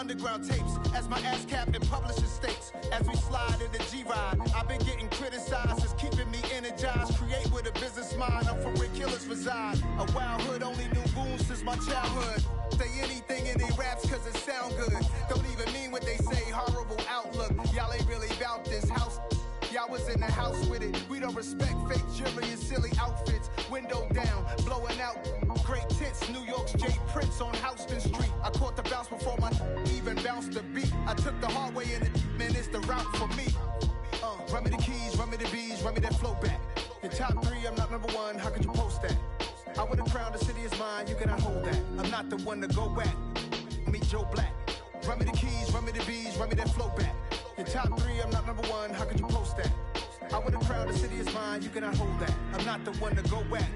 underground tapes as my ass cap in publishing states. As we slide in the G-Ride, I've been getting criticized as keeping me energized. Create with a business mind, I'm from where killers reside. A wild hood, only knew goons since my childhood. Say anything in they raps cause it sound good. Don't even mean what they say, horrible outlook. Y'all ain't really about this house. Y'all was in the house with it. We don't respect fake jewelry and silly outfits. Window down, blowing out great tits. New York's J. Prince on Houston Street. I caught the bounce before my even bounced the beat. I took the hard way in it, man, it's the route for me. Run me the keys, run me the bees, run me that flow back. Your top three, I'm not number one, how could you post that? I would have crowned the city is mine, you cannot hold that. I'm not the one to go back. Meet Joe Black. Run me the keys, run me the bees, run me that flow back. Your top three, I'm not number one, how could you post that? I would have crowned the city is mine, you cannot hold that. I'm not the one to go back.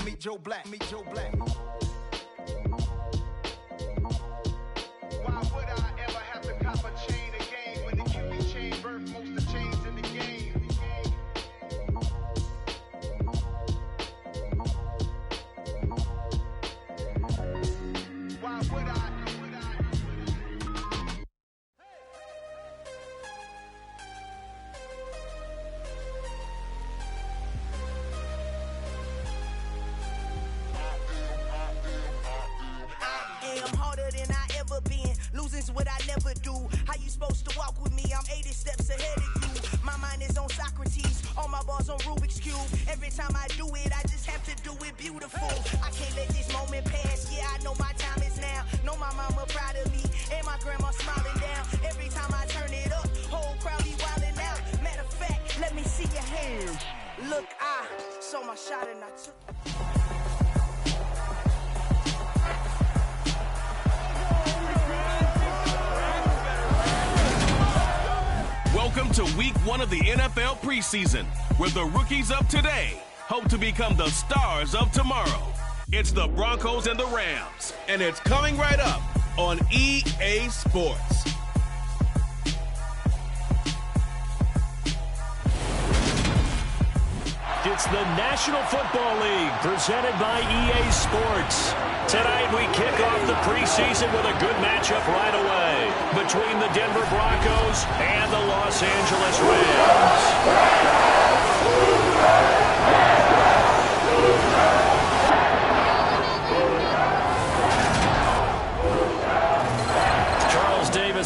Meet Joe Black, meet Joe Black. Why would I ever have to cop a chain again when the QB chain birthed most of the chains in the game? Why would I? Losing's what I never do. How you supposed to walk with me? I'm 80 steps ahead of you. My mind is on Socrates, all my bars on Rubik's Cube. Every time I do it, I just have to do it beautiful. I can't let this moment pass. Yeah, I know my time is now. Know my mama proud of me, and my grandma smiling down. Every time I turn it up, whole crowd be wildin' out. Matter of fact, let me see your hands. Look, I saw my shot and I took. Welcome to week 1 of the NFL preseason, where the rookies of today hope to become the stars of tomorrow. It's the Broncos and the Rams, and it's coming right up on EA Sports. It's the National Football League presented by EA Sports. Tonight we kick off the preseason with a good matchup right away between the Denver Broncos and the Los Angeles Rams.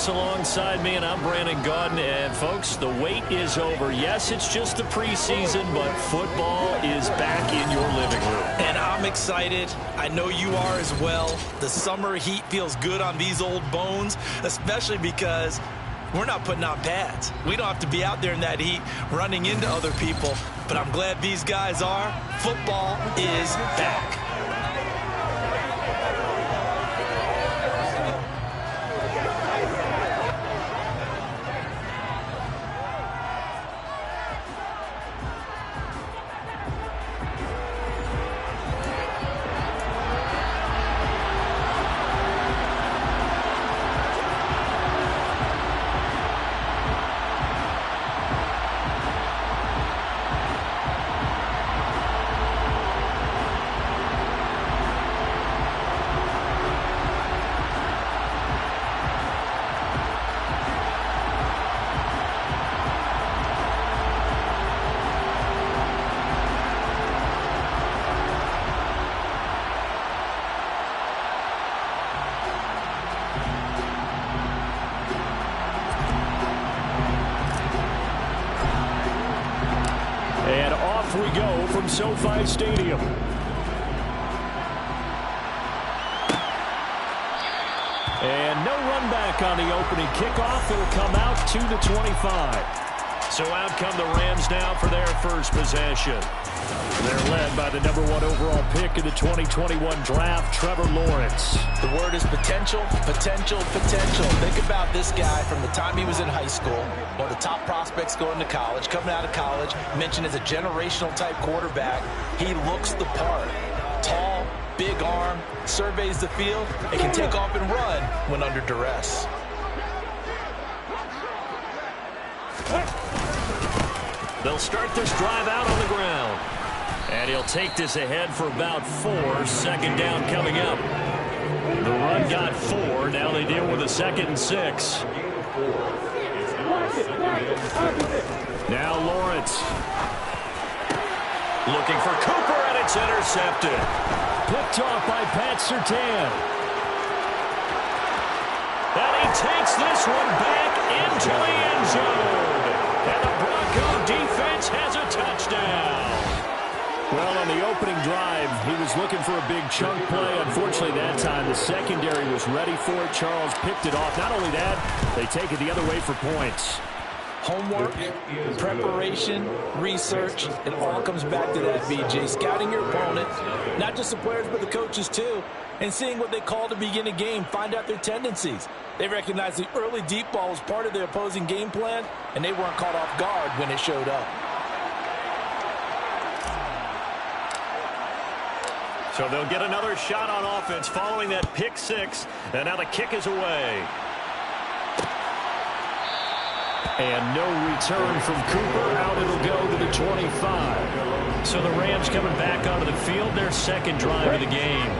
Alongside me, and I'm Brandon Gaudin. And folks, the wait is over. Yes, it's just the preseason, but football is back in your living room. And I'm excited. I know you are as well. The summer heat feels good on these old bones, especially because we're not putting on pads. We don't have to be out there in that heat running into other people. But I'm glad these guys are. Football is back. We go from SoFi Stadium. And no run back on the opening kickoff. It'll come out to the 25. So out come the Rams now for their first possession. They're led by the #1 overall pick in the 2021 draft, Trevor Lawrence. The word is potential, potential, potential. Think about this guy from the time he was in high school, one of the top prospects going to college, coming out of college, mentioned as a generational type quarterback. He looks the part. Tall, big arm, surveys the field, and can take off and run when under duress. They'll start this drive out on the ground. And he'll take this ahead for about 4. Second down coming up. The run got 4. Now they deal with a 2nd and 6. Now Lawrence. Looking for Cooper, and it's intercepted. Picked off by Pat Surtain. And he takes this one back into the end zone. And the Bronco defense has a touchdown. Well, on the opening drive, he was looking for a big chunk play. Unfortunately, that time, the secondary was ready for it. Charles picked it off. Not only that, they take it the other way for points. Homework, preparation, research, it all comes back to that, BJ. Scouting your opponent, not just the players, but the coaches too, and seeing what they call to begin a game, find out their tendencies. They recognize the early deep ball was part of their opposing game plan, and they weren't caught off guard when it showed up. So they'll get another shot on offense following that pick 6, and now the kick is away. And no return from Cooper. Out it'll go to the 25. So the Rams coming back onto the field, their 2nd drive of the game.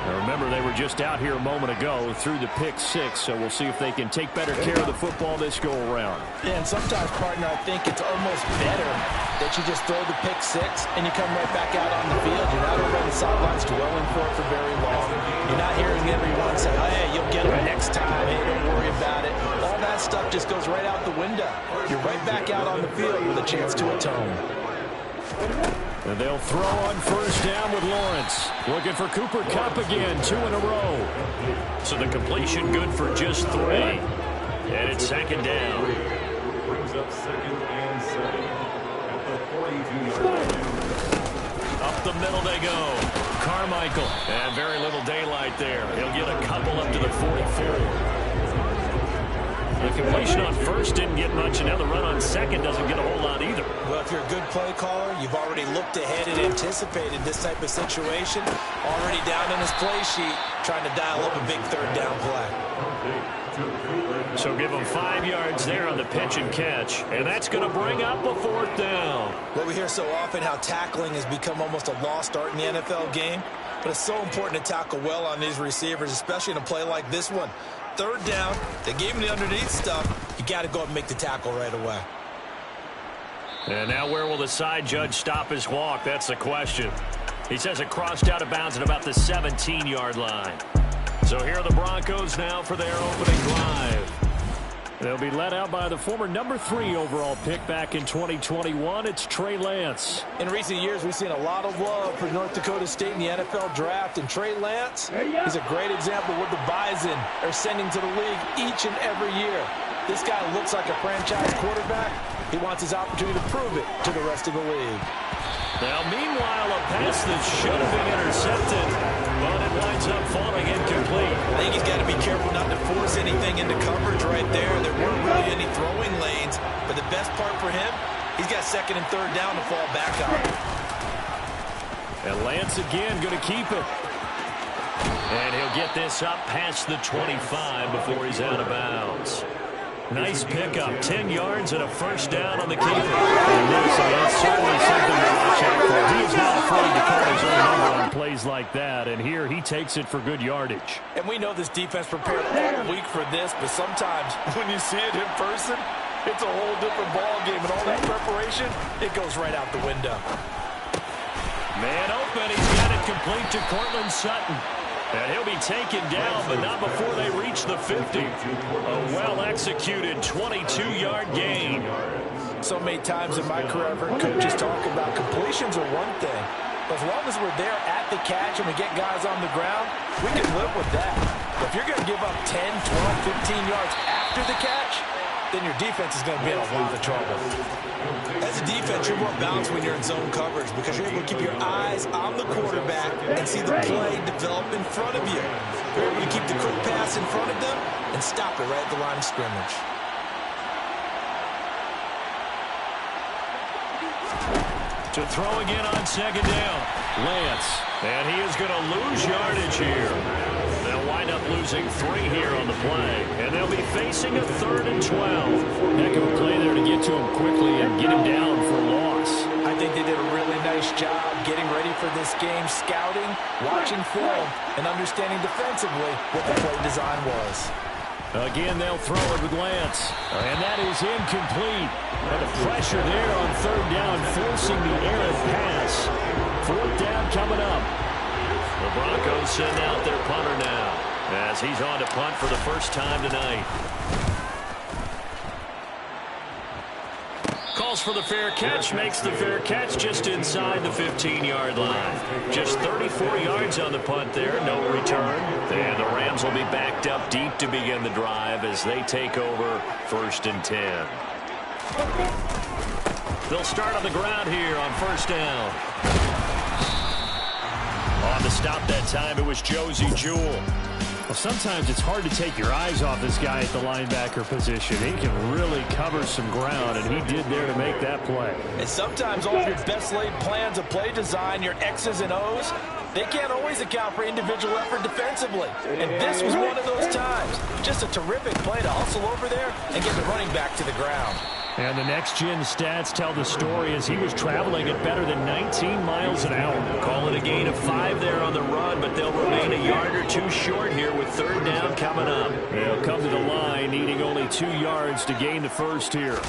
Now remember, they were just out here a moment ago through the pick 6, so we'll see if they can take better care of the football this go-around. Yeah, and sometimes, partner, I think it's almost better that you just throw the pick 6 and you come right back out on the field. You're not over on the sidelines dwelling for it for very long. You're not hearing everyone say, oh, hey, you'll get them next time. Hey, don't worry about it. All that stuff just goes right out the window. You're right back out on the field with a chance to atone. And they'll throw on 1st down with Lawrence. Looking for Cooper Kupp again, 2 in a row. So the completion good for just 3. And it's 2nd down. Brings up 2nd and 7 at the 42. Up the middle they go. Carmichael. And very little daylight there. He'll get a couple up to the 44. The completion on 1st didn't get much, and now the run on 2nd doesn't get a whole lot either. Well, if you're a good play caller, you've already looked ahead and anticipated this type of situation. Already down in his play sheet, trying to dial up a big 3rd down play. So give him 5 yards there on the pitch and catch, and that's going to bring up a 4th down. Well, we hear so often how tackling has become almost a lost art in the NFL game, but it's so important to tackle well on these receivers, especially in a play like this one. 3rd down, they gave him the underneath stuff. You got to go and make the tackle right away. And now where will the side judge stop his walk? That's the question. He says it crossed out of bounds at about the 17-yard line. So here are the Broncos now for their opening drive. They'll be led out by the former number 3 overall pick back in 2021. It's Trey Lance. In recent years, we've seen a lot of love for North Dakota State in the NFL draft, and Trey Lance is a great example of what the Bison are sending to the league each and every year. This guy looks like a franchise quarterback. He wants his opportunity to prove it to the rest of the league. Now, meanwhile, a pass that should have been intercepted, but it winds up falling incomplete. I think he's got to be careful not to force anything into coverage right there. There weren't really any throwing lanes, but the best part for him, he's got 2nd and 3rd down to fall back on. And Lance again going to keep it. And he'll get this up past the 25 before he's out of bounds. Nice pickup, 10 yards and a 1st down on the keeper. And that's certainly something to watch out for. He is not afraid to call his own number on plays like that, and here he takes it for good yardage. And we know this defense prepared all week for this, but sometimes when you see it in person, it's a whole different ball game, and all that preparation, it goes right out the window. Man open, he's got it complete to Cortland Sutton. And he'll be taken down, but not before they reach the 50. A well-executed 22-yard gain. So many times in my career, I've heard coaches talk about completions are one thing. But as long as we're there at the catch and we get guys on the ground, we can live with that. But if you're going to give up 10, 12, 15 yards after the catch, then your defense is going to be in a lot of trouble. As a defense, you're more balanced when you're in zone coverage because you're able to keep your eyes on the quarterback and see the play develop in front of you. You're able to keep the quick pass in front of them and stop it right at the line of scrimmage. To throw again on 2nd down, Lance. And he is going to lose yardage here. They'll wind up losing 3 here on the play. And they'll be facing a 3rd and 12. Heck of a play there to get to him quickly and get him down for a loss. I think they did a really nice job getting ready for this game, scouting, watching film, and understanding defensively what the play design was. Again, they'll throw it with Lance. And that is incomplete. And the pressure there on third down, forcing the errant pass. Fourth down coming up. The Broncos send out their punter now, as he's on to punt for the first time tonight. Calls for the fair catch, makes the fair catch just inside the 15-yard line. Just 34 yards on the punt there, no return. And the Rams will be backed up deep to begin the drive as they take over 1st and 10. They'll start on the ground here on first down. On the stop that time, it was Josie Jewell. Well, sometimes it's hard to take your eyes off this guy at the linebacker position. He can really cover some ground, and he did there to make that play. And sometimes all your best laid plans of play design, your X's and O's, they can't always account for individual effort defensively. And this was one of those times. Just a terrific play to hustle over there and get the running back to the ground. And the next-gen stats tell the story as he was traveling at better than 19 miles an hour. Call it a gain of 5 there on the run, but they'll remain a yard or two short here with third down coming up. They'll come to the line needing only 2 yards to gain the first here.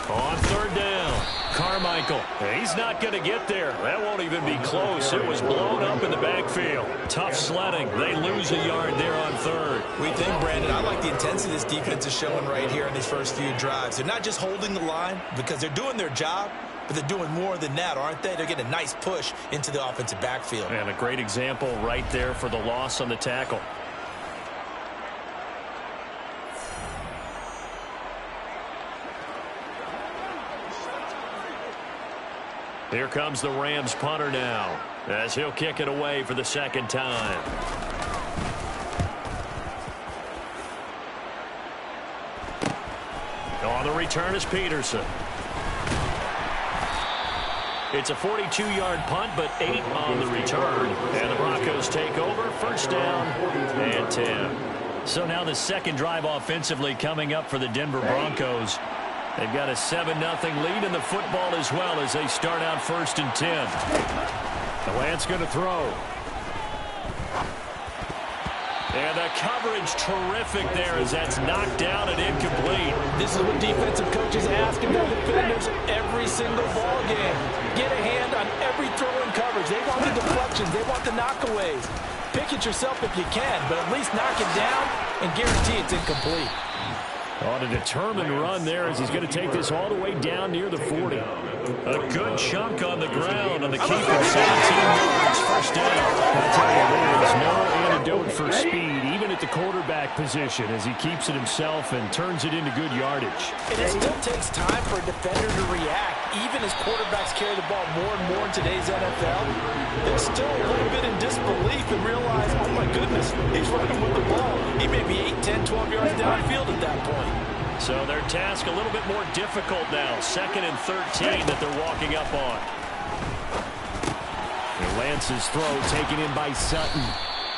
On third down, Carmichael. He's not going to get there. That won't even be close. It was blown up in the backfield. Tough sledding. They lose a yard there on third. We think, Brandon, I like the intensity this defense is showing right here in these first few drives. They're not just holding the line because they're doing their job, but they're doing more than that, aren't they? They're getting a nice push into the offensive backfield. And a great example right there for the loss on the tackle. Here comes the Rams punter now, as he'll kick it away for the second time. On the return is Peterson. It's a 42-yard punt, but 8 on the return. And the Broncos take over, first down and 10. So now the second drive offensively coming up for the Denver Broncos. They've got a 7-0 lead in the football as well as they start out 1st and 10. The Lance going to throw. And the coverage terrific there as that's knocked down and incomplete. This is what defensive coaches ask of their defenders every single ball game. Get a hand on every throw in coverage. They want the deflections. They want the knockaways. Pick it yourself if you can, but at least knock it down and guarantee it's incomplete. On a determined run there as he's going to take this all the way down near the 40. A good chunk on the ground on the keeper. 17 yards, first down. I'll tell you, there is no antidote for speed, even at the quarterback position, as he keeps it himself and turns it into good yardage. And it still takes time for a defender to react, even as quarterbacks carry the ball more and more in today's NFL. They're still a little bit in disbelief and realize, oh my goodness, he's running with the ball. He may be 8, 10, 12 yards downfield at that point. So their task a little bit more difficult now. 2nd and 13 that they're walking up on. And Lance's throw taken in by Sutton.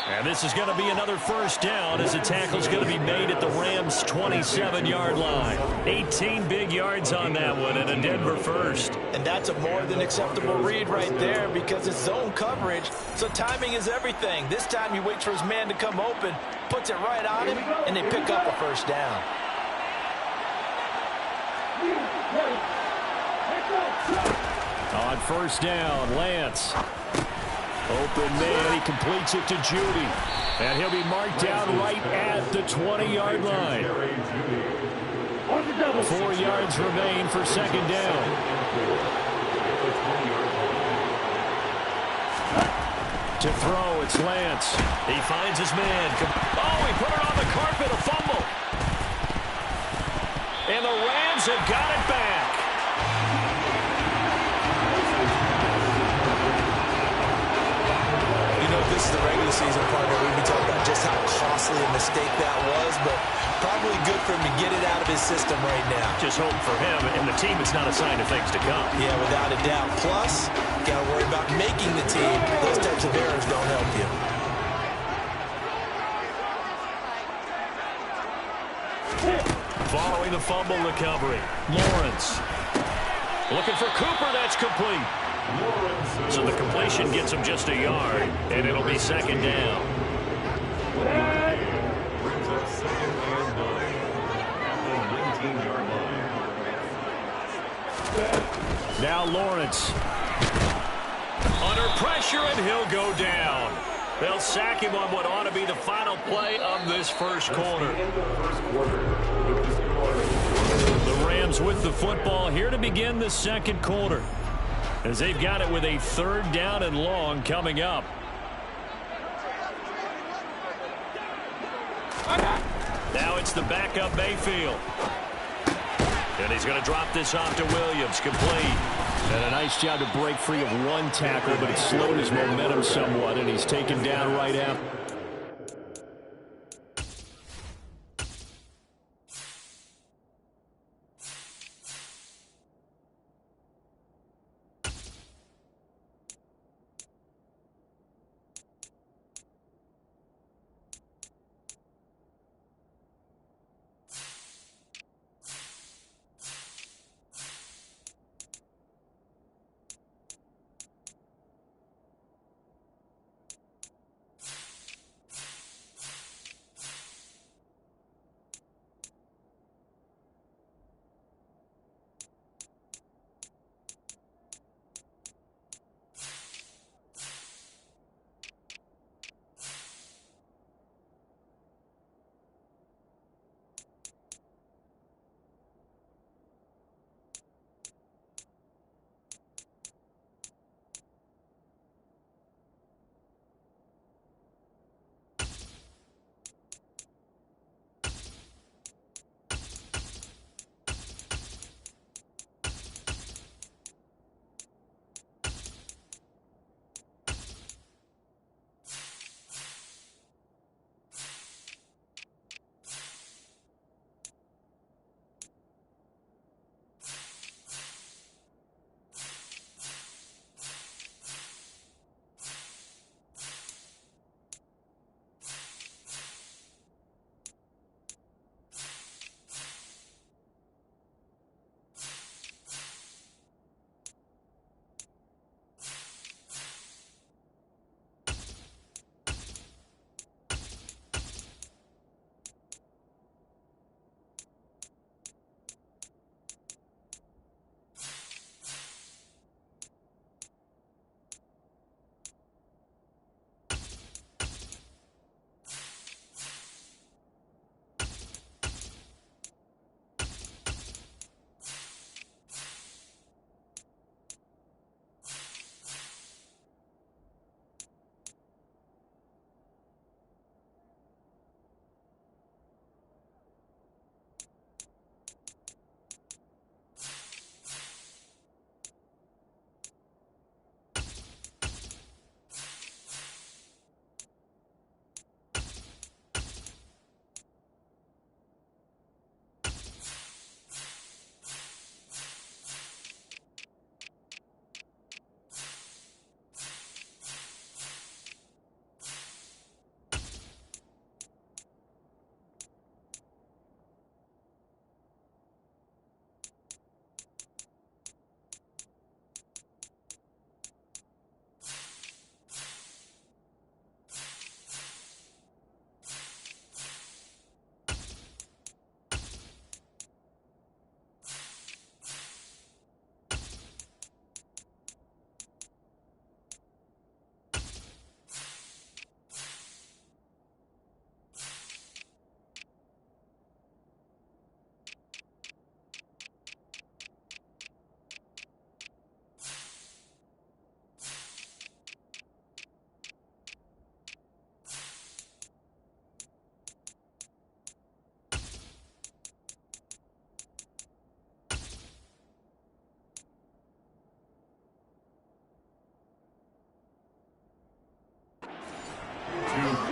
And this is going to be another first down as the tackle's going to be made at the Rams' 27-yard line. 18 big yards on that one and a Denver first. And that's a more than acceptable read right there because it's zone coverage, so timing is everything. This time he waits for his man to come open, puts it right on him, and they pick up a first down. On first down, Lance. Open man, he completes it to Judy. And he'll be marked down right at the 20-yard line. 4 yards remain for second down. To throw, it's Lance. He finds his man. Oh, he put it on the carpet, a fumble. And the Rams have got it back. You know, this is the regular season part that we've been talking about just how costly a mistake that was, but probably good for him to get it out of his system right now. Just hope for him and the team it's not a sign of things to come. Yeah, without a doubt. Plus, got to worry about making the team. Those types of errors don't help you. Following the fumble recovery, Lawrence. Looking for Cooper, that's complete. So the completion gets him just a yard, and it'll be second down. Brings up second and 9 at the 19-yard line. Now Lawrence. Under pressure, and he'll go down. They'll sack him on what ought to be the final play of this first quarter. The Rams with the football here to begin the second quarter, as they've got it with a 3rd down and long coming up. Now it's the backup Mayfield. And he's going to drop this off to Williams, complete. And a nice job to break free of one tackle, but it slowed his momentum somewhat, and he's taken down right after.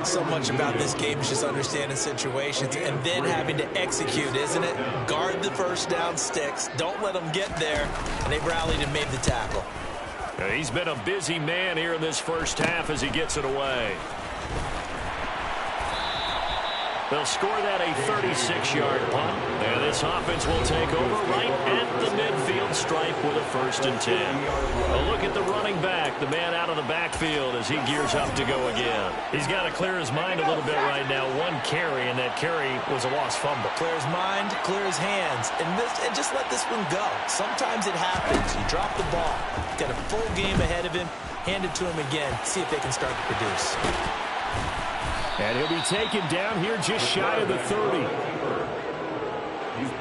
So much about this game is just understanding situations and then having to execute, isn't it? Guard the first down sticks. Don't let them get there. And they rallied and made the tackle. He's been a busy man here in this first half as he gets it away. They'll score that a 36-yard punt. And this offense will take over right at the midfield stripe with a 1st and 10. A look at the running back, the man out of the backfield as he gears up to go again. He's got to clear his mind a little bit right now. 1 carry, and that carry was a lost fumble. Clear his mind, clear his hands, and just let this one go. Sometimes it happens. You drop the ball. Got a full game ahead of him. Hand it to him again. See if they can start to produce. And he'll be taken down here just shy of the 30.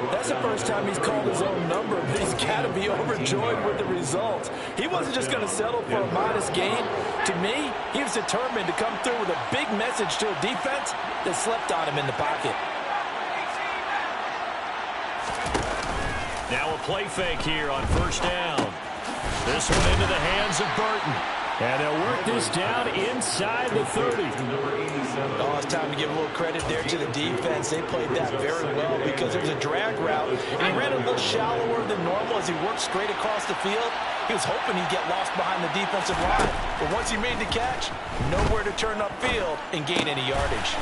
That's the first time he's called his own number, but he's got to be overjoyed with the result. He wasn't just going to settle for a modest gain. To me, he was determined to come through with a big message to a defense that slept on him in the pocket. Now a play fake here on 1st down. This one into the hands of Burton. And they'll work this down inside the 30. Oh, it's time to give a little credit there to the defense. They played that very well because it was a drag route, and he ran a little shallower than normal as he worked straight across the field. He was hoping he'd get lost behind the defensive line. But once he made the catch, nowhere to turn upfield and gain any yardage.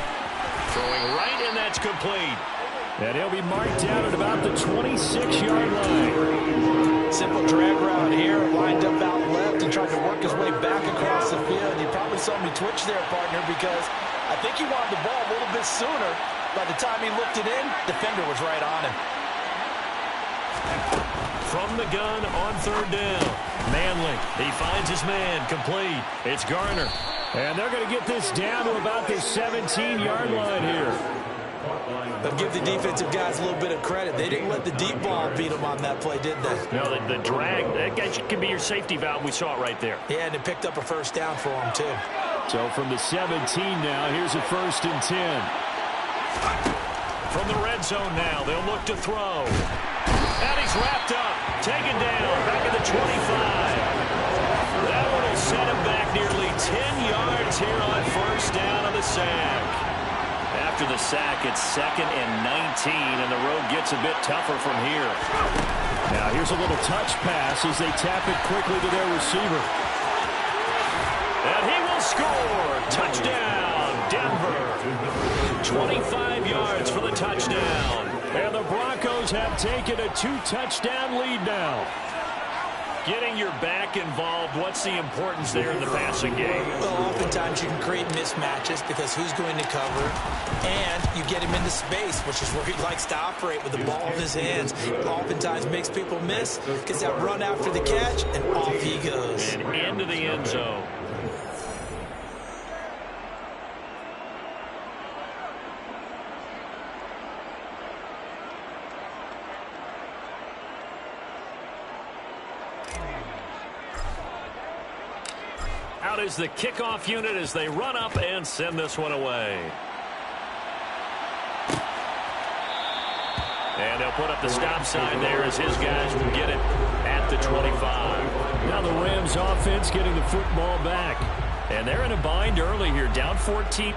Throwing right, and that's complete. And he'll be marked down at about the 26-yard line. Simple drag route here, lined up out left and tried to work his way back across the field. You probably saw me twitch there, partner, because I think he wanted the ball a little bit sooner. By the time he looked it in, defender was right on him. From the gun on 3rd down. Manley, he finds his man, complete. It's Garner. And they're going to get this down to about the 17-yard line here. But give the defensive guys a little bit of credit. They didn't let the deep ball beat them on that play, did they? No, the drag, that could be your safety valve. We saw it right there. Yeah, and it picked up a 1st down for them, too. So from the 17 now, here's a 1st and 10. From the red zone now, they'll look to throw. And he's wrapped up, taken down, back at the 25. That one will set him back nearly 10 yards here on 1st down on the sack. After the sack, it's 2nd and 19, and the road gets a bit tougher from here. Now here's a little touch pass as they tap it quickly to their receiver. And he will score. Touchdown, Denver. 25 yards for the touchdown. And the Broncos have taken a 2-touchdown lead now. Getting your back involved, what's the importance there in the passing game? Well, oftentimes you can create mismatches because who's going to cover, and you get him into space, which is where he likes to operate with the ball in his hands. It oftentimes makes people miss, gets that run after the catch, and off he goes. And into the end zone. Out is the kickoff unit as they run up and send this one away. And they'll put up the stop sign there as his guys will get it at the 25. Now the Rams offense getting the football back. And they're in a bind early here, down 14.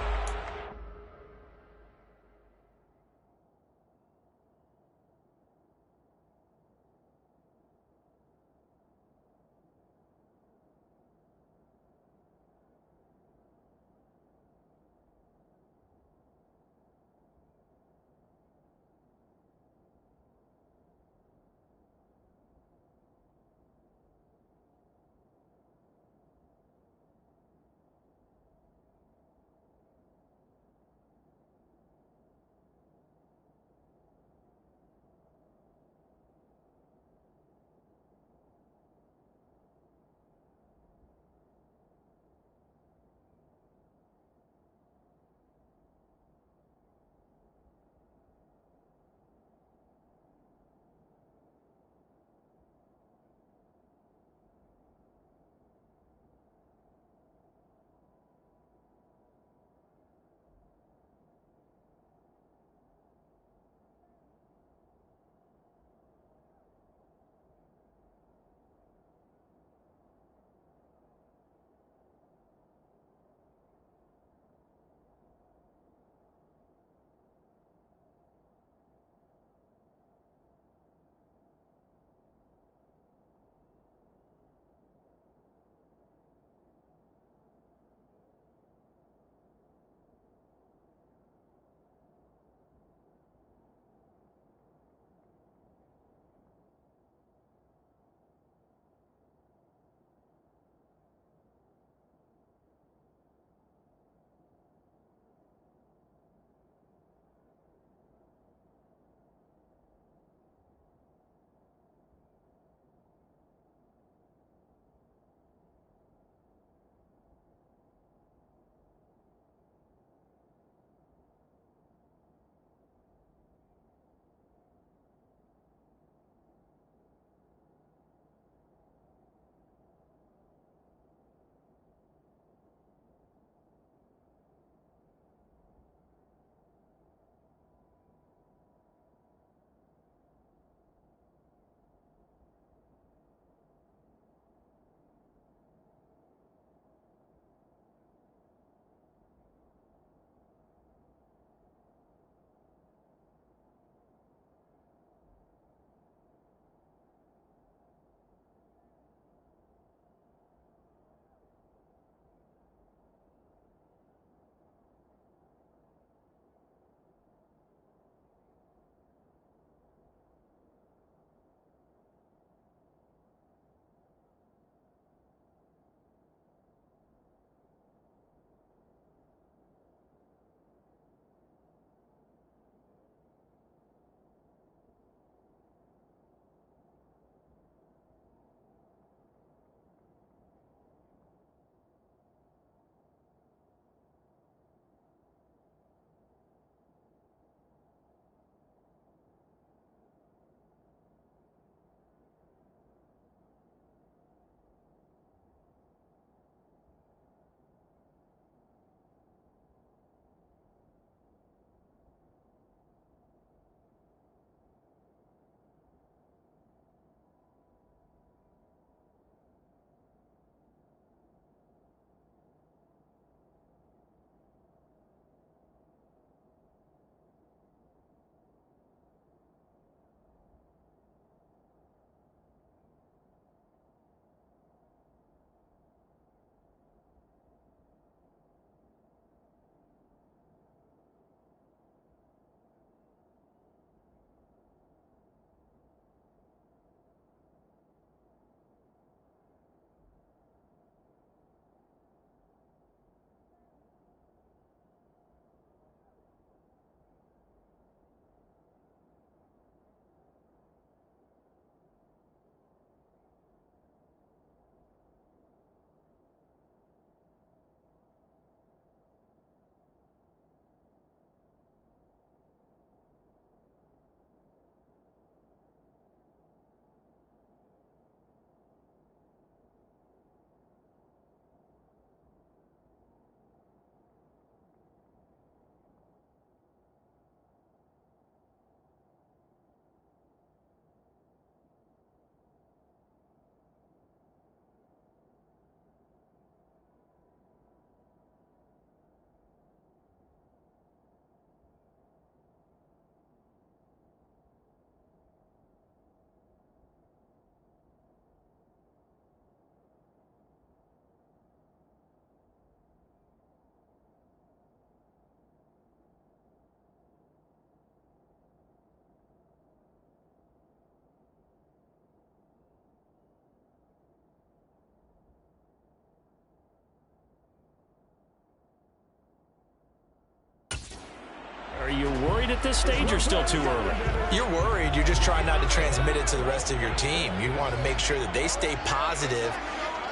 worried at this stage or still too early? You're worried. You're just trying not to transmit it to the rest of your team. You want to make sure that they stay positive.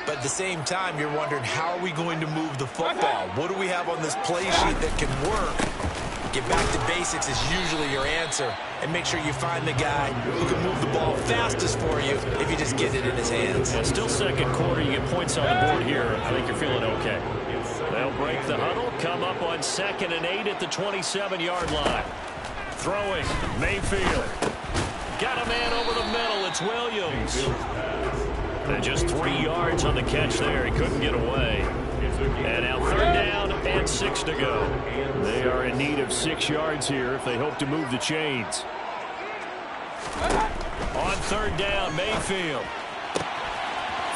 But at the same time, you're wondering, how are we going to move the football? What do we have on this play sheet that can work? Get back to basics is usually your answer. And make sure you find the guy who can move the ball fastest for you if you just get it in his hands. Yeah, still second quarter. You get points on the board here. I think you're feeling okay. They'll break the huddle, come up on 2nd and 8 at the 27-yard line. Throwing, Mayfield. Got a man over the middle. It's Williams. And just 3 yards on the catch there. He couldn't get away. And now 3rd down and 6 to go. They are in need of 6 yards here if they hope to move the chains. On 3rd down, Mayfield.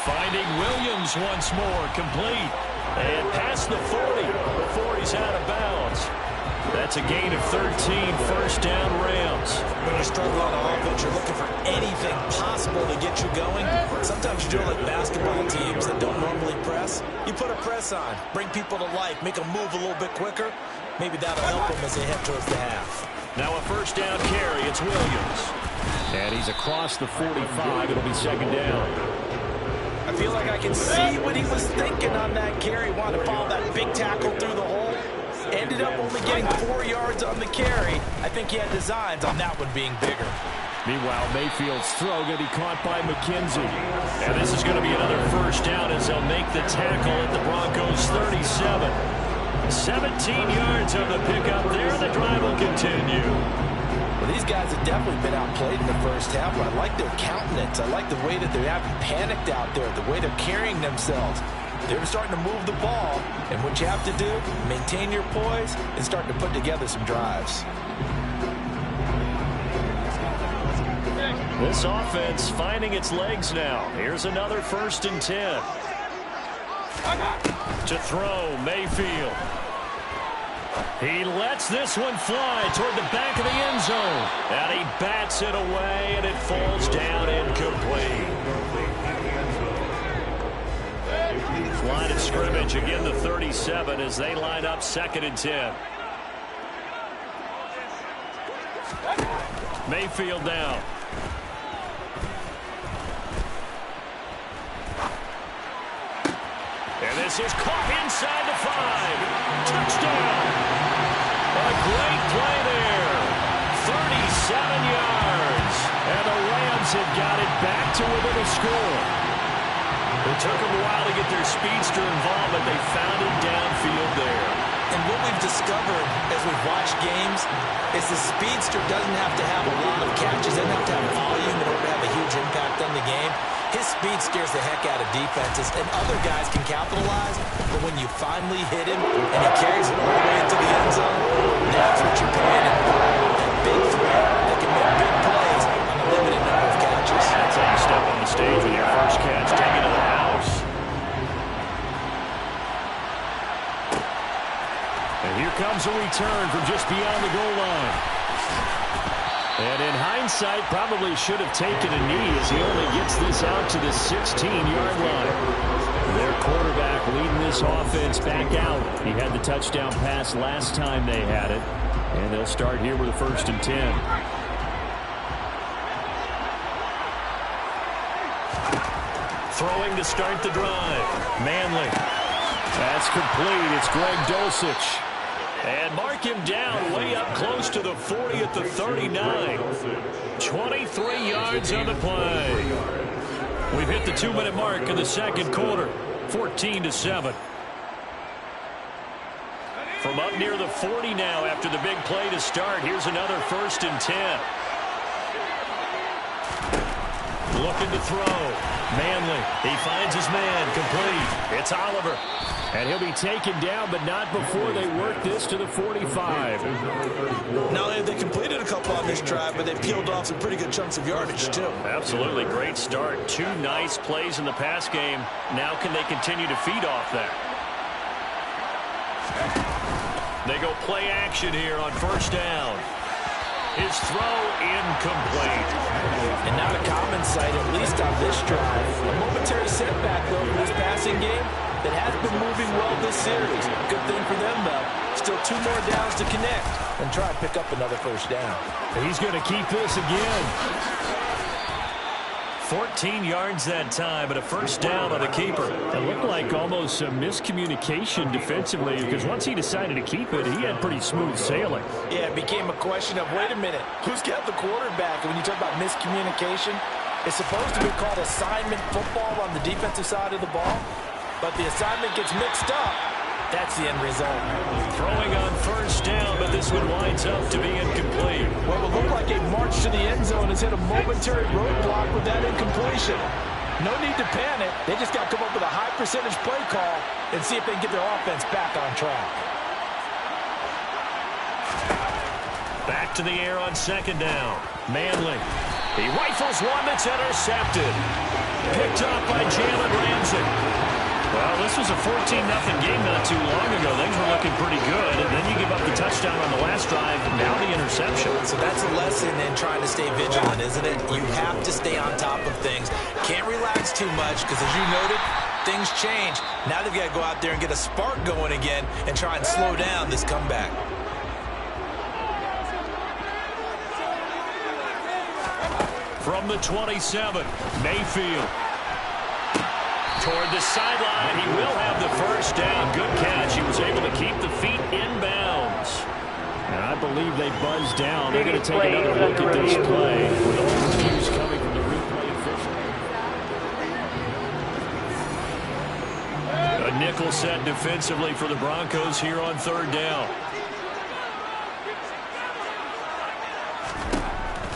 Finding Williams once more, complete. And past the 40 before he's out of bounds. That's a gain of 13, 1st down Rams. When you struggle on offense, you're looking for anything possible to get you going. Sometimes you do it like basketball teams that don't normally press. You put a press on, bring people to life, make them move a little bit quicker. Maybe that'll help them as they head towards the half. Now a 1st down carry, it's Williams. And he's across the 45. It'll be 2nd down. I feel like I can see what he was thinking on that carry. Wanted to follow that big tackle through the hole. Ended up only getting 4 yards on the carry. I think he had designs on that one being bigger. Meanwhile, Mayfield's throw going to be caught by McKenzie. And this is going to be another 1st down as they'll make the tackle at the Broncos' 37. 17 yards on the pickup there. The drive will continue. Well, these guys have definitely been outplayed in the first half, but I like their countenance. I like the way that they haven't panicked out there, the way they're carrying themselves. They're starting to move the ball, and what you have to do, maintain your poise and start to put together some drives. This offense finding its legs now. Here's another 1st and 10. To throw, Mayfield. He lets this one fly toward the back of the end zone. And he bats it away, and it falls down incomplete. Line of scrimmage, again the 37 as they line up 2nd and 10. Mayfield down. And this is caught inside the 5. Touchdown. A great play there. 37 yards. And the Rams have got it back to within a score. It took them a while to get their speedster involved, but they found it downfield there. And what we've discovered as we've watched games is the speedster doesn't have to have a lot of catches, doesn't have to have volume in order to have a huge impact on the game. His speed scares the heck out of defenses, and other guys can capitalize, but when you finally hit him and he carries it all the way into the end zone, that's what you're commanding for. That big threat that can make big plays on a limited number of catches. That's how you step on the stage with your first catch, take it to the house. And here comes a return from just beyond the goal line. And in hindsight, probably should have taken a knee as he only gets this out to the 16-yard line. Their quarterback leading this offense back out. He had the touchdown pass last time they had it. And they'll start here with a 1st and 10. Throwing to start the drive. Manley. That's complete. It's Greg Dulcich. And mark him down way up close to the 40 at the 39. 23 yards on the play. We've hit the 2-minute mark in the 2nd quarter. 14-7. From up near the 40 now after the big play to start. Here's another 1st and 10. Looking to throw. Manley. He finds his man. Complete. It's Oliver. And he'll be taken down, but not before they work this to the 45. Not only have they completed a couple on this drive, but they peeled off some pretty good chunks of yardage, too. Absolutely. Great start. 2 nice plays in the pass game. Now can they continue to feed off that? They go play action here on 1st down. His throw incomplete. And not a common sight, at least on this drive. A momentary setback, though, for this passing game. that has been moving well this series. Good thing for them, though. Still 2 more downs to connect and try and pick up another first down. He's going to keep this again. 14 yards that time, but a first down on the keeper. It looked like almost a miscommunication defensively, because once he decided to keep it, he had pretty smooth sailing. Yeah, it became a question of, wait a minute, who's got the quarterback? And when you talk about miscommunication, it's supposed to be called assignment football on the defensive side of the ball, but the assignment gets mixed up. That's the end result. Throwing on first down, but this one winds up to be incomplete. What will look like a march to the end zone has hit a momentary roadblock with that incompletion. No need to panic. They just got to come up with a high percentage play call and see if they can get their offense back on track. Back to the air on second down. Manley. He rifles one that's intercepted. Picked up by Jalen Ramsey. Well, this was a 14-0 game not too long ago. Things were looking pretty good, and then you give up the touchdown on the last drive, and now the interception. So that's a lesson in trying to stay vigilant, isn't it? You have to stay on top of things. Can't relax too much, because as you noted, things change. Now they've got to go out there and get a spark going again and try and slow down this comeback. From the 27, Mayfield. Toward the sideline, he will have the first down. Good catch. He was able to keep the feet in bounds. And I believe they buzzed down. They're going to take another look at this play with all the cues coming from the replay official. A nickel set defensively for the Broncos here on third down.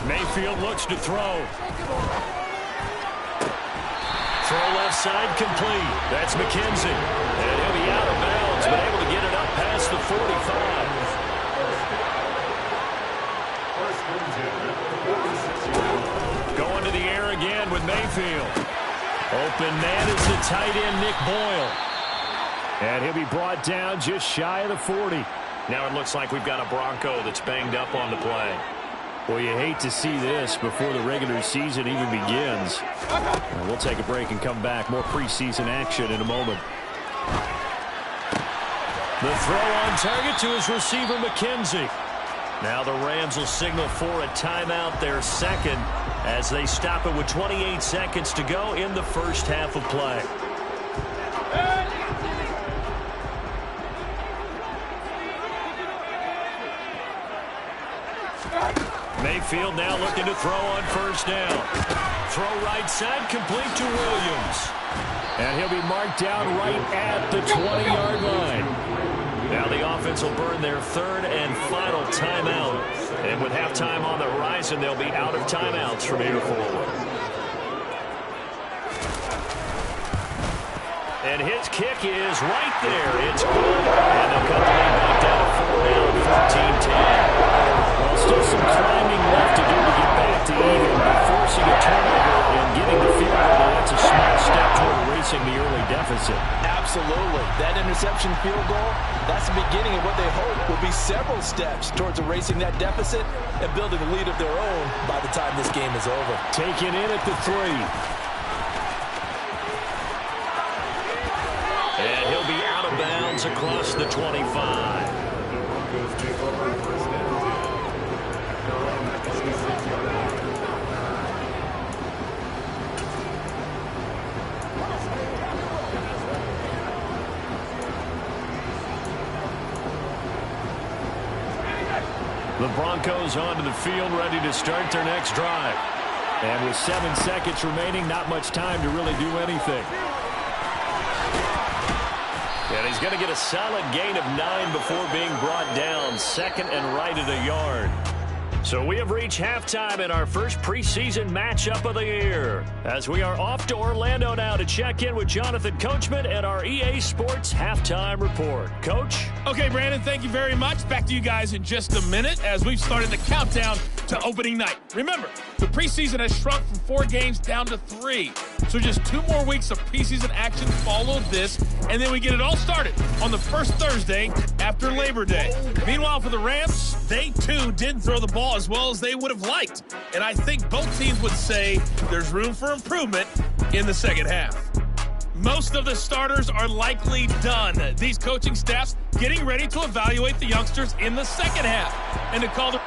Mayfield looks to throw. Throw left side complete. That's McKenzie. And he'll be out of bounds, but able to get it up past the 45. Going to the air again with Mayfield. Open man is the tight end, Nick Boyle. And he'll be brought down just shy of the 40. Now it looks like we've got a Bronco that's banged up on the play. Well, you hate to see this before the regular season even begins. We'll take a break and come back. More preseason action in a moment. The throw on target to his receiver, McKenzie. Now the Rams will signal for a timeout, their second, as they stop it with 28 seconds to go in the first half of play. Mayfield now looking to throw on first down. Throw right side complete to Williams. And he'll be marked down right at the 20-yard line. Now the offense will burn their third and final timeout. And with halftime on the horizon, they'll be out of timeouts from here forward. And his kick is right there. It's good. And they'll cut the lead back down to 4 now, 14-10. Well, still some climbing left to do to get back to even. Forcing a turnover and getting the field goal, that's a small step toward erasing the early deficit. Absolutely. That interception field goal, that's the beginning of what they hope will be several steps towards erasing that deficit and building a lead of their own by the time this game is over. Taken in at the 3. And he'll be out of bounds across the 25. The Broncos onto the field, ready to start their next drive. And with 7 seconds remaining, not much time to really do anything. And he's going to get a solid gain of 9 before being brought down. Second and right at a yard. So we have reached halftime in our first preseason matchup of the year, as we are off to Orlando now to check in with Jonathan Coachman and our EA Sports Halftime Report. Coach? Okay, Brandon, thank you very much. Back to you guys in just a minute as we've started the countdown to opening night. Remember, the preseason has shrunk from 4 games down to 3. So just 2 more weeks of preseason action follow this, and then we get it all started on the first Thursday after Labor Day. Meanwhile, for the Rams, they too didn't throw the ball as well as they would have liked. And I think both teams would say there's room for improvement in the second half. Most of the starters are likely done. These coaching staffs getting ready to evaluate the youngsters in the second half. And to call the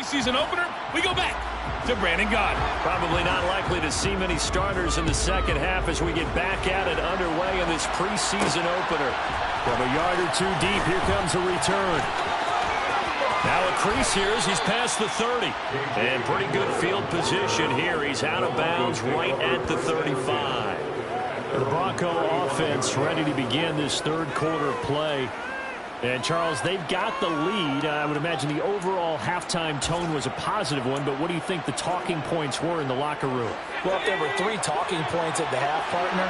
preseason opener, we go back to Brandon Gaudin. Probably not likely to see many starters in the second half as we get back at it underway in this preseason opener. From a yard or two deep, here comes a return. Now a crease here as he's past the 30. And pretty good field position here. He's out of bounds right at the 35. The Bronco offense ready to begin this third quarter of play. And, Charles, they've got the lead. I would imagine the overall halftime tone was a positive one, but what do you think the talking points were in the locker room? Well, if there were 3 talking points at the half, partner,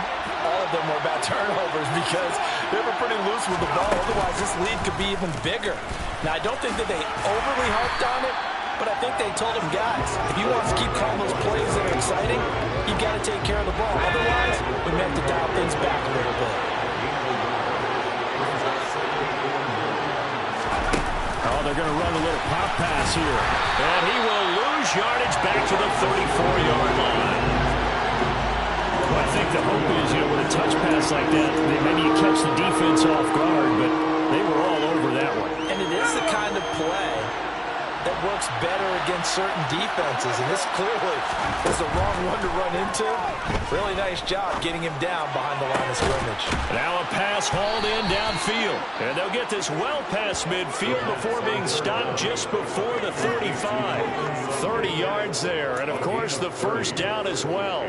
all of them were about turnovers because they were pretty loose with the ball. Otherwise, this lead could be even bigger. Now, I don't think that they overly harped on it, but I think they told them, guys, if you want to keep calling those plays that are exciting, you've got to take care of the ball. Otherwise, we may have to dial things back a little bit. Oh, they're going to run a little pop pass here. And he will lose yardage back to the 34-yard line. Well, I think the hope is, with a touch pass like that, maybe you catch the defense off guard, but they were all over that one. And it is the kind of play that works better against certain defenses, and this clearly is the wrong one to run into. Really nice job getting him down behind the line of scrimmage. Now a pass hauled in downfield, and they'll get this well past midfield before being stopped just before the 35. 30 yards there, and of course the first down as well.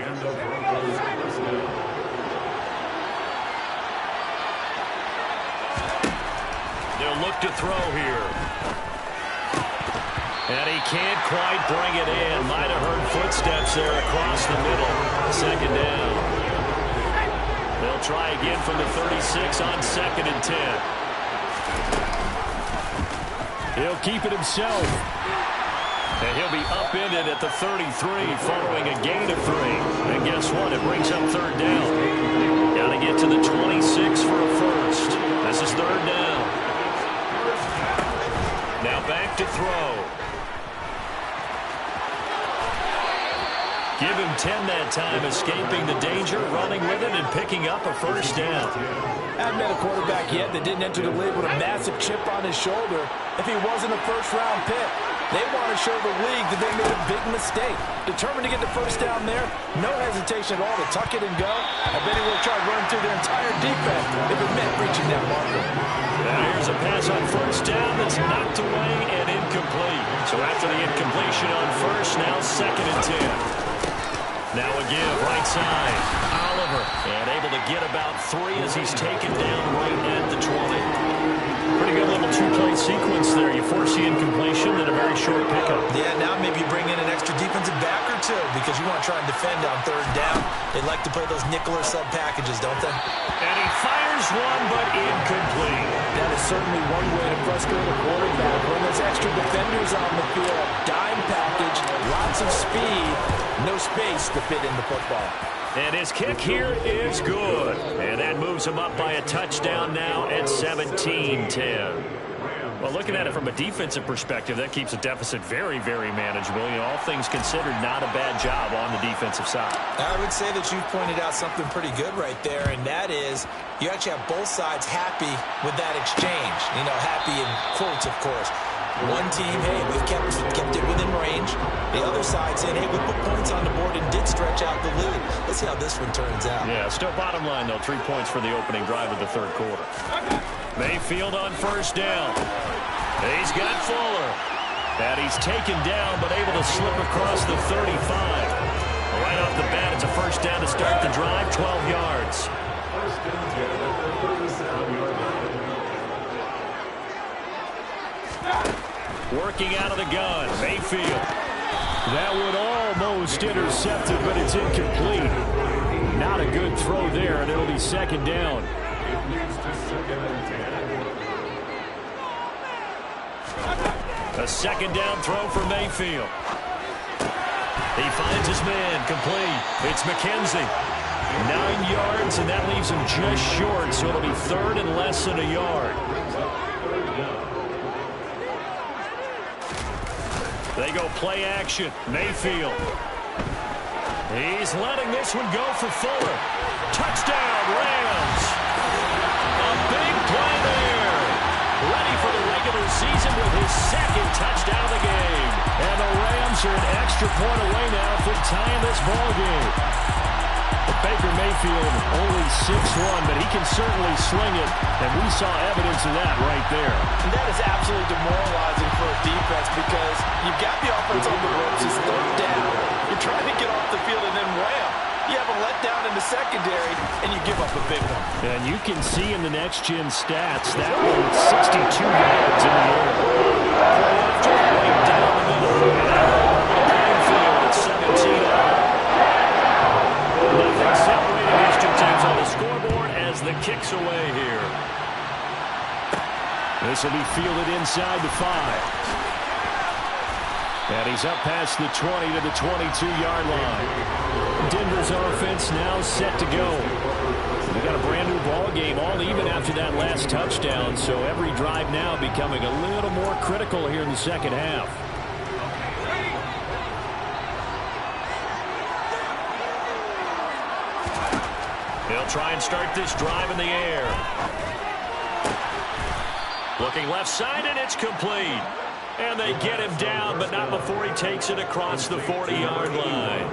They'll look to throw here. And he can't quite bring it in. Might have heard footsteps there across the middle. Second down. They'll try again from the 36 on 2nd and 10. He'll keep it himself. And he'll be upended at the 33 following a gain of 3. And guess what? It brings up 3rd down. Got to get to the 26 for a first. This is 3rd down. Now back to throw. Give him 10 that time, escaping the danger, running with it, and picking up a first down. I haven't met a quarterback yet that didn't enter the league with a massive chip on his shoulder if he wasn't a first-round pick. They want to show the league that they made a big mistake. Determined to get the first down there, no hesitation at all to tuck it and go. I bet he would have tried running through their entire defense if it meant reaching that marker. Now here's a pass on first down that's knocked away and incomplete. So after the incompletion on first, now 2nd and 10. Now a give, right side. Oliver, and able to get about 3 as he's taken down right at the 20. Pretty good little 2-play sequence there. You force the incompletion, then a very short pickup. Yeah, now maybe bring in an extra defensive back or 2 because you want to try and defend on 3rd down. They like to play those nickel or sub packages, don't they? And he fires one, but incomplete. That is certainly one way to frustrate a quarterback. When there's extra defenders on the field, dime package, lots of speed, no space to fit in the football. And his kick here is good. And that moves him up by a touchdown now at 17-10. Well, looking at it from a defensive perspective, that keeps a deficit very, very manageable. All things considered, not a bad job on the defensive side. I would say that you pointed out something pretty good right there, and that is you actually have both sides happy with that exchange. Happy in quotes, of course. One team, hey, we've kept it within range. The other side saying, hey, we put points on the board and did stretch out the lead. Let's see how this one turns out. Yeah, still bottom line, though, 3 points for the opening drive of the 3rd quarter. Mayfield on first down. He's got Fuller. And he's taken down, but able to slip across the 35. Right off the bat, it's a first down to start the drive, 12 yards. First down to the 37-yard line. Working out of the gun, Mayfield. That would almost intercept it, but it's incomplete. Not a good throw there, and it'll be 2nd down. It leads to 2nd and 10. A 2nd down throw for Mayfield. He finds his man, complete. It's McKenzie. 9 yards, and that leaves him just short, so it'll be 3rd and less than a yard. They go play action. Mayfield. He's letting this one go for Fuller. Touchdown, Rams. A big play there. Ready for the regular season with his 2nd touchdown of the game. are an extra point away now from tying this ball game. But Baker Mayfield only 6'1", but he can certainly sling it, and we saw evidence of that right there. And that is absolutely demoralizing for a defense because you've got the offense on the ropes. It's third down. You're trying to get off the field, and then wham! You have a letdown in the secondary, and you give up a big one. And you can see in the next-gen stats that one with 62 yards in the air. After right down the middle. And now playing field at 17. Nothing separating these two teams on the scoreboard as the kick's away here. This will be fielded inside the 5. And he's up past the 20 to the 22-yard line. Denver's offense now set to go. We got a brand new ball game, all even after that last touchdown. So every drive now becoming a little more critical here in the second half. He'll try and start this drive in the air. Looking left side, and it's complete. And they get him down, but not before he takes it across the 40-yard line.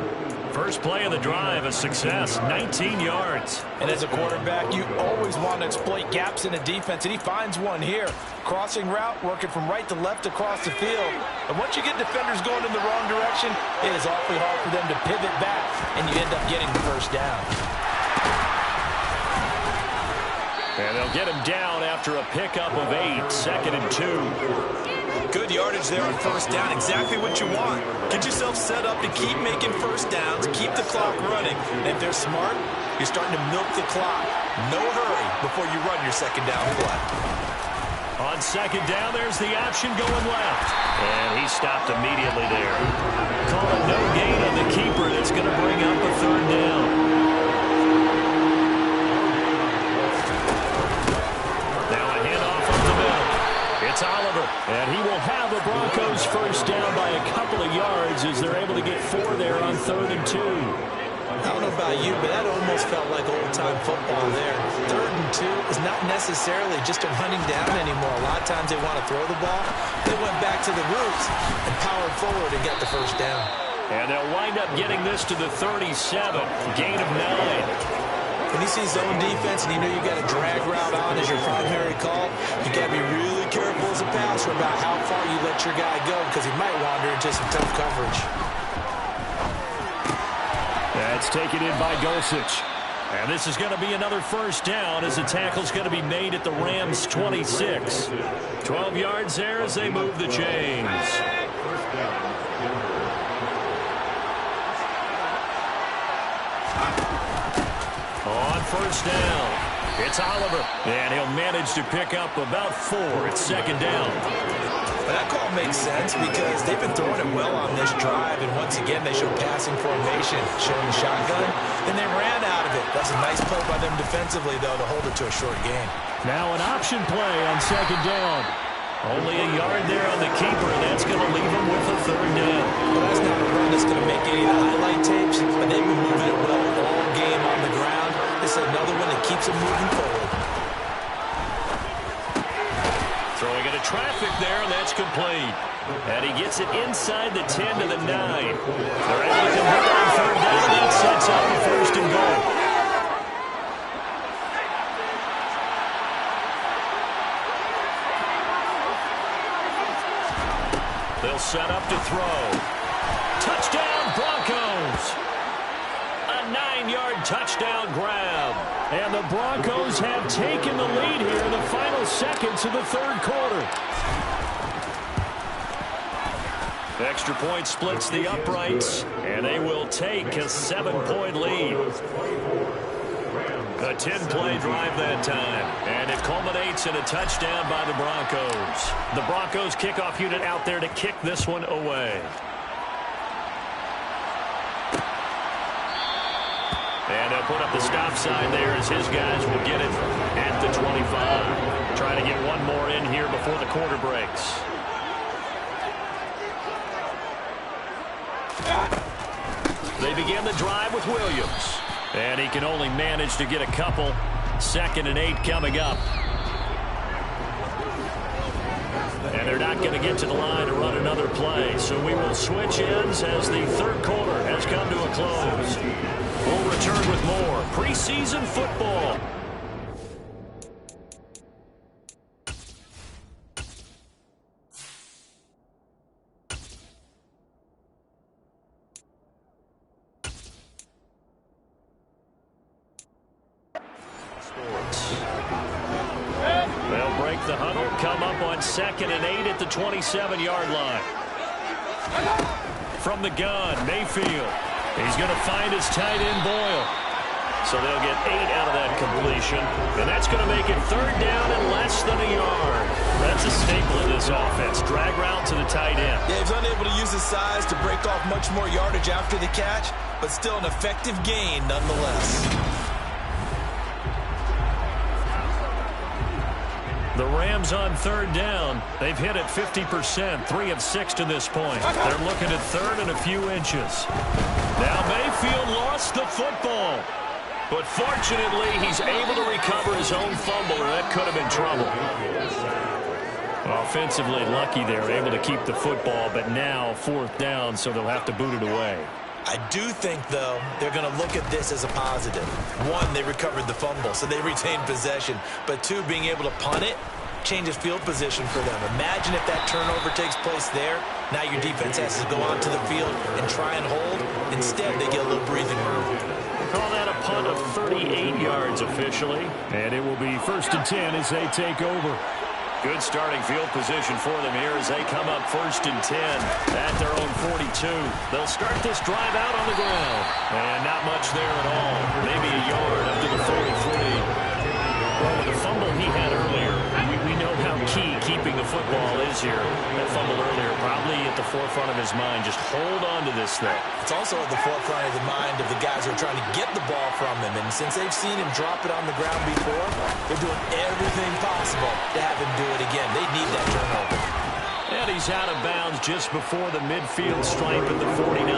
First play of the drive, a success, 19 yards. And as a quarterback, you always want to exploit gaps in a defense, and he finds one here. Crossing route, working from right to left across the field. And once you get defenders going in the wrong direction, it is awfully hard for them to pivot back, and you end up getting the first down. And they'll get him down after a pickup of 8, 2nd and 2. Good yardage there on first down, exactly what you want. Get yourself set up to keep making first downs, keep the clock running. And if they're smart, you're starting to milk the clock. No hurry before you run your second down play. On second down, there's the option going left. And he stopped immediately there. Call it no gain on the keeper. That's going to bring up a third down. It's Oliver, and he will have the Broncos first down by a couple of yards as they're able to get 4 there on 3rd and 2. I don't know about you, but that almost felt like old-time football there. 3rd and 2 is not necessarily just a running down anymore. A lot of times they want to throw the ball. They went back to the roots and powered forward and got the first down. And they'll wind up getting this to the 37, gain of 9. When you see zone defense and you know you got a drag route on as your primary call, you got to be really careful as a passer about how far you let your guy go because he might wander into some tough coverage. That's taken in by Dulcich. And this is going to be another first down as the tackle's going to be made at the Rams' 26. 12 yards there as they move the chains. On first down, it's Oliver, and he'll manage to pick up about 4 at second down. But that call makes sense because they've been throwing it well on this drive, and once again they show passing formation, showing the shotgun, and they ran out of it. That's a nice play by them defensively, though, to hold it to a short gain. Now an option play on second down. Only a yard there on the keeper, and that's going to leave him with a third down. Well, that's not a run that's going to make any of the highlight tapes, but they've been moving it well all game on the ground. This is another one that keeps them moving forward. Throwing into traffic there, and that's complete. And he gets it inside the 10 to the 9. They're able to convert on third down. That sets up the first and goal. They'll set up to throw. Touchdown, Broncos! A 9-yard touchdown grab. And the Broncos have taken the lead here in the final seconds of the third quarter. Extra point splits the uprights, and they will take a 7-point lead. A 10-play drive that time, and it culminates in a touchdown by the Broncos. The Broncos kickoff unit out there to kick this one away. And they'll put up the stop sign there as his guys will get it at the 25. Trying to get one more in here before the quarter breaks. They begin the drive with Williams. And he can only manage to get a couple. 2nd and 8 coming up. And they're not going to get to the line to run another play. play, so we will switch ends as the third quarter has come to a close. We'll return with more preseason football. They'll break the huddle, come up on 2nd and 8 at the 27-yard line. From the gun, Mayfield. He's going to find his tight end, Boyle. So they'll get 8 out of that completion. And that's going to make it 3rd down and less than a yard. That's a staple of this offense. Drag route to the tight end. Yeah, he's unable to use his size to break off much more yardage after the catch, but still an effective gain nonetheless. The Rams on 3rd down. They've hit it 50%, 3 of 6 to this point. They're looking at 3rd and a few inches. Now Mayfield lost the football. But fortunately, he's able to recover his own fumble, or that could have been trouble. Offensively lucky there, able to keep the football, but now 4th down, so they'll have to boot it away. I do think, though, they're going to look at this as a positive. 1, they recovered the fumble, so they retained possession. But 2, being able to punt it changes field position for them. Imagine if that turnover takes place there. Now your defense has to go onto the field and try and hold. Instead, they get a little breathing room. Call that a punt of 38 yards officially. And it will be 1st and 10 as they take over. Good starting field position for them here as they come up 1st and 10 at their own 42. They'll start this drive out on the ground. And not much there at all. Maybe a yard up to the 43. Well, with the fumble he had earlier, we know how key keeping the football is here. That fumble earlier probably at the forefront of his mind. Just hold on to this thing. It's also at the forefront of the mind of the guys who are trying to get the ball from him. And since they've seen him drop it on the ground before, they're doing everything possible to have him do it again. They need that turnover. And he's out of bounds just before the midfield stripe at the 49.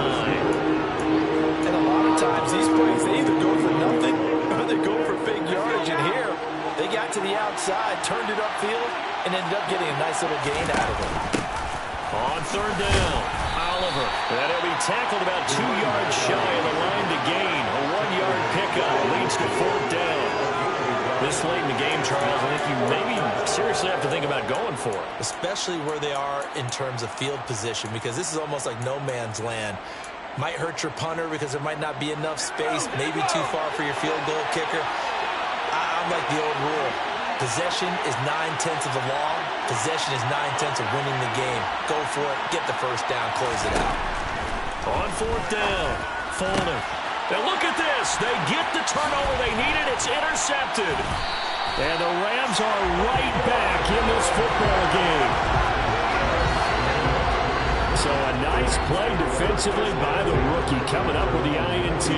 And a lot of times these plays, they either go for nothing or they go for big yardage. And here, they got to the outside, turned it upfield, and ended up getting a nice little gain out of it. On 3rd down, Oliver. And he'll be tackled about 2 yards shy of the line to gain. A 1-yard pickup leads to 4th down. This late in the game, Charles, I think you maybe seriously have to think about going for it. Especially where they are in terms of field position, because this is almost like no man's land. Might hurt your punter because there might not be enough space, maybe too far for your field goal kicker. I'm like the old rule. Possession is 9/10 of the law. Possession is 9/10 of winning the game. Go for it. Get the 1st down. Close it out. On 4th down, Fuller. Now look at this. They get the turnover they needed. It's intercepted. And the Rams are right back in this football game. So a nice play defensively by the rookie coming up with the INT.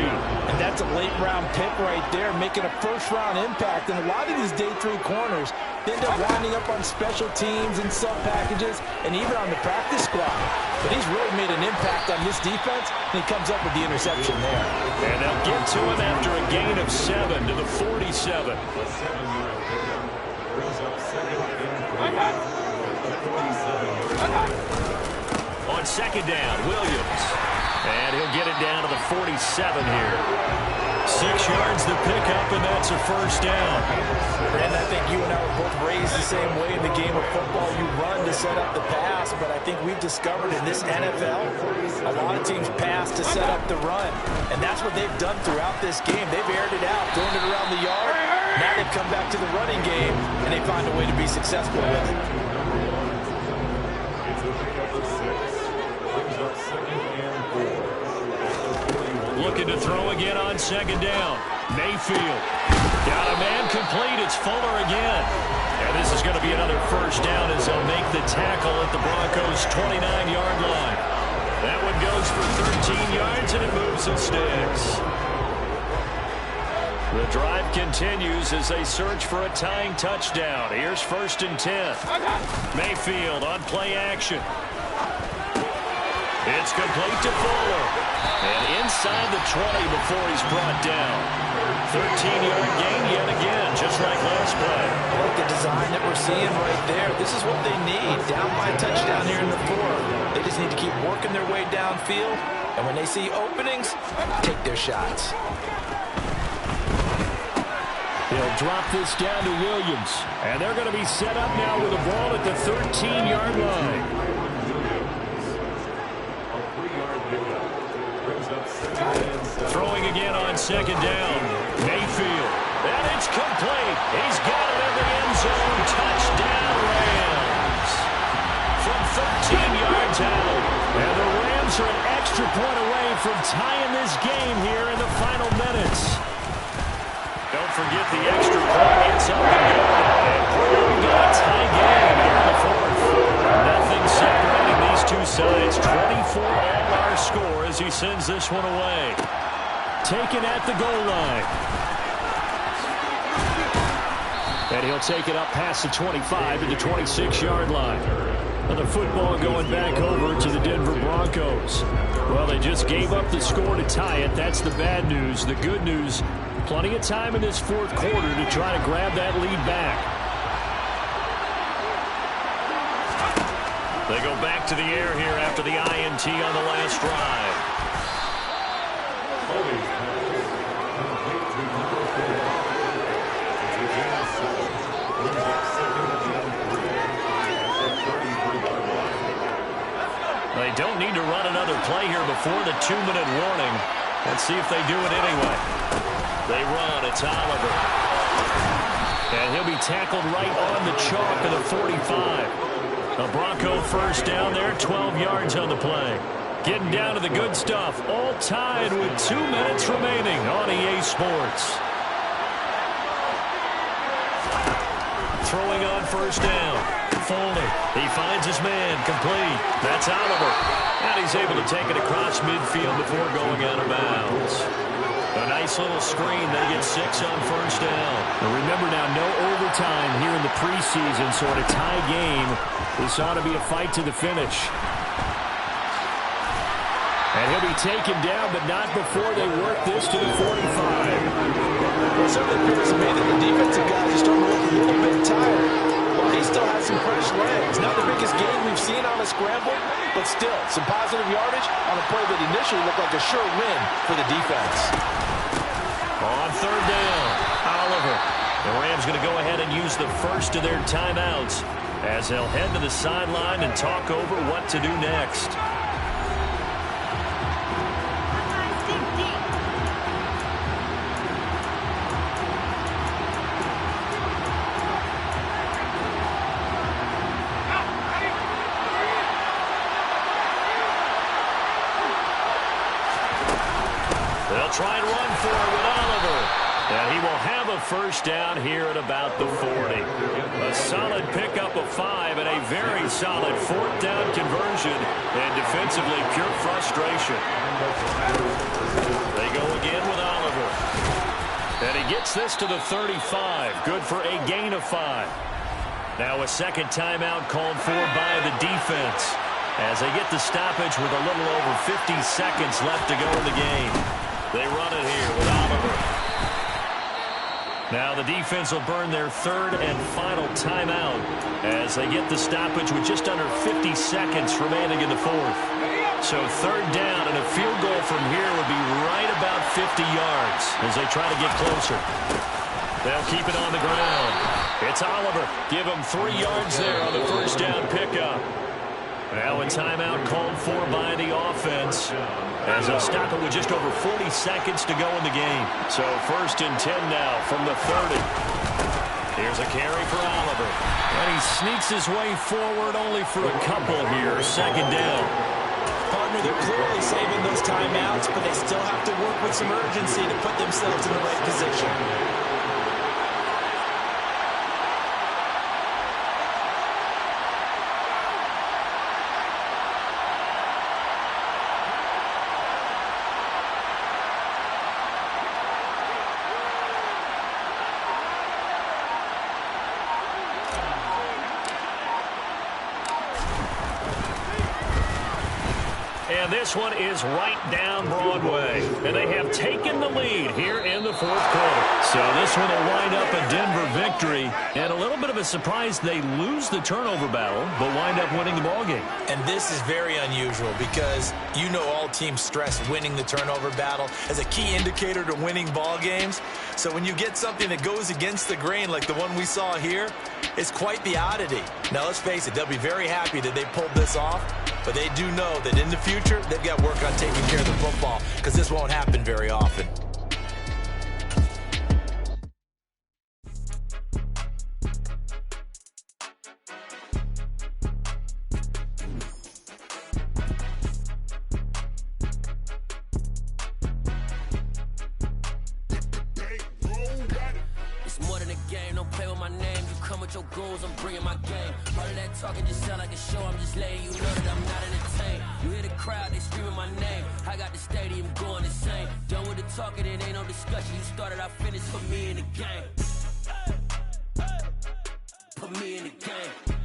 And that's a late-round pick right there, making a first-round impact. And a lot of these day 3 corners end up winding up on special teams and sub-packages and even on the practice squad. But he's really made an impact on this defense, and he comes up with the interception there. And they'll get to him after a gain of 7 to the 47. On 2nd down, Williams. And he'll get it down to the 47 here. 6 yards the pickup, and that's a 1st down. And I think you and I were both raised the same way in the game of football. You run to set up the pass, but I think we've discovered in this NFL, a lot of teams pass to set up the run. And that's what they've done throughout this game. They've aired it out, thrown it around the yard. Now they've come back to the running game, and they find a way to be successful with it. Looking to throw again on 2nd down. Mayfield. Got a man complete. It's Fuller again. And this is going to be another 1st down as they'll make the tackle at the Broncos' 29-yard line. That one goes for 13 yards, and it moves and sticks. The drive continues as they search for a tying touchdown. Here's 1st and 10. Mayfield on play action. It's complete to Fuller. And inside the 20 before he's brought down. 13-yard gain yet again, just like last play. I like the design that we're seeing right there. This is what they need. Down by a touchdown here in the 4th. They just need working their way downfield, and when they see openings, take their shots. They'll drop this down to Williams, and they're going to be set up now with the ball at the 13-yard line. Throwing again on second down. Mayfield. And it's complete. He's got it in the end zone. Touchdown, Rams. From 13 yards out. And the Rams are an extra point away from tying this game here in the final minutes. Don't forget the extra point. It's up and good. And we got a tie game here in the fourth. Nothing separating these two sides. 24 all our score as he sends this one away. Taken at the goal line. And he'll take it up past the 25 to the 26-yard line. And the football going back over to the Denver Broncos. Well, they just gave up the score to tie it. That's the bad news. The good news, plenty of time in this fourth quarter to try to grab that lead back. They go back to the air here after the INT on the last drive. They don't need to run another play here before the 2-minute warning. Let's see if they do it anyway. They run. It's Oliver. And he'll be tackled right on the chalk of the 45. A Bronco first down there, 12 yards on the play. Getting down to the good stuff. All tied with 2 minutes remaining on EA Sports. Throwing on first down. Foley. He finds his man. Complete. That's Oliver. And he's able to take it across midfield before going out of bounds. A nice little screen. They get 6 on first down. And remember now, no overtime here in the preseason, so at a tie game, this ought to be a fight to the finish. And he'll be taken down, but not before they work this to the 45. Well, certainly appears to me that the defensive guys are starting to look a little bit tired. Well, he still has some fresh legs. Not the biggest game we've seen on a scramble, but still some positive yardage on a play that initially looked like a sure win for the defense. On third down, Oliver. The Rams going to go ahead and use the first of their timeouts as they'll head to the sideline and talk over what to do next. Try and run for it with Oliver. And he will have a first down here at about the 40. A solid pickup of 5 and a very solid fourth down conversion. And defensively, pure frustration. They go again with Oliver. And he gets this to the 35. Good for a gain of 5. Now a second timeout called for by the defense as they get the stoppage with a little over 50 seconds left to go in the game. They run it here with Oliver. Now the defense will burn their third and final timeout as they get the stoppage with just under 50 seconds remaining in the fourth. So third down and a field goal from here would be right about 50 yards as they try to get closer. They'll keep it on the ground. It's Oliver. Give him 3 yards there on the first down pickup. Now a timeout called for by the offense as they'll stop it with just over 40 seconds to go in the game. So first and 10 now from the 30. Here's a carry for Oliver. And he sneaks his way forward only for a couple here. Second down. Partner, they're clearly saving those timeouts, but they still have to work with some urgency to put themselves in the right position. And this one is right down Broadway. And they have taken the lead here in the fourth quarter. So this one will wind up a Denver victory. And a little bit of a surprise, they lose the turnover battle, but wind up winning the ballgame. And this is very unusual because you know all teams stress winning the turnover battle as a key indicator to winning ball games. So when you get something that goes against the grain like the one we saw here, it's quite the oddity. Now let's face it, they'll be very happy that they pulled this off, but they do know that in the future they've got work on taking care of the football because this won't happen very often. I'm bringing my game. All of that talking just sound like a show. I'm just letting you know that I'm not entertained. You hear the crowd, they screaming my name. I got the stadium going insane. Done with the talking, it ain't no discussion. You started, I finished. Put me in the game. Put me in the game.